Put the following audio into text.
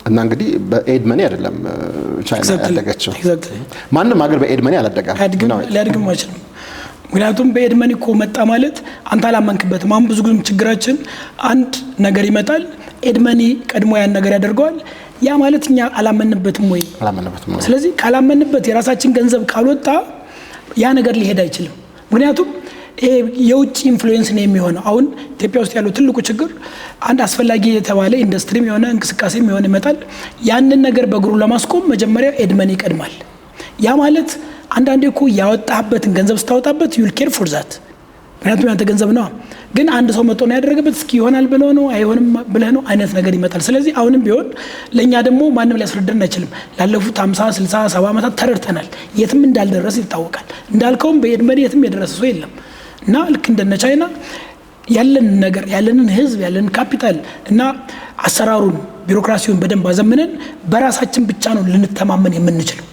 እና እንግዲህ በኤድ መኒ አይደለም ቻይና ያደገችው ማንንም ሀገር በኤድ መኒ አላደገም ሊያድግም አይችልም ምክንያቱም በኤድ መኒ እኮ መጣ ማለት አንተ አላመንክበትም አሁን ብዙ ጊዜ ችግራችን አንድ ነገር ይመጣል ኤድ መኒ ቀድሞ ያን ነገር ያደርገዋል ያ ማለት እኛ አላመንበትም ወይ ስለዚህ ካላመንበት የራሳችን ገንዘብ ካልወጣ ያ ነገር ሊሄድ አይችልም ምክንያቱም የውጭ ኢንፍሉዌንስ ነው የሚሆነው አሁን ኢትዮጵያ ውስጥ ያለው ትልቁ ችግር አንድ አስፈላጊ የተባለ ኢንዱስትሪም የሆነ እንቅስቃሴም የሆነ ይመጣል ያንን ነገር በእግሩ ለማስቆም መጀመሪያ ኤድ መኒ ይቀድማል ያ ማለት አንዳንዴ እኮ ያወጣህበትን ገንዘብ ስታወጣበት you will care for that ምክንያቱም ያንተ ገንዘብ ነው ግን አንድ ሰው መጥቶ ነው ያደረገበት እስኪ ይሆናል ብለው ነው አይሆንም ብለህ ነው አይነት ነገር ይመጣል ስለዚህ አሁንም ቢሆን ለኛ ደግሞ ማንም ሊያስረዳን አይችልም ላለፉት 50 60 70 ዓመታት ተረድተናል የትም እንዳልደረሰ ይታወቃል እንዳልከውም በኤድ መኒ የትም የደረሰ ሰው የለም እና ልክ እንደነ ቻይና ያለን ነገር ያለንን ህዝብ ያለን ካፒታል እና አሰራሩን ቢሮክራሲውን በደንብ አዘምነን በራሳችን ብቻ ነው ልንተማመን የምንችለው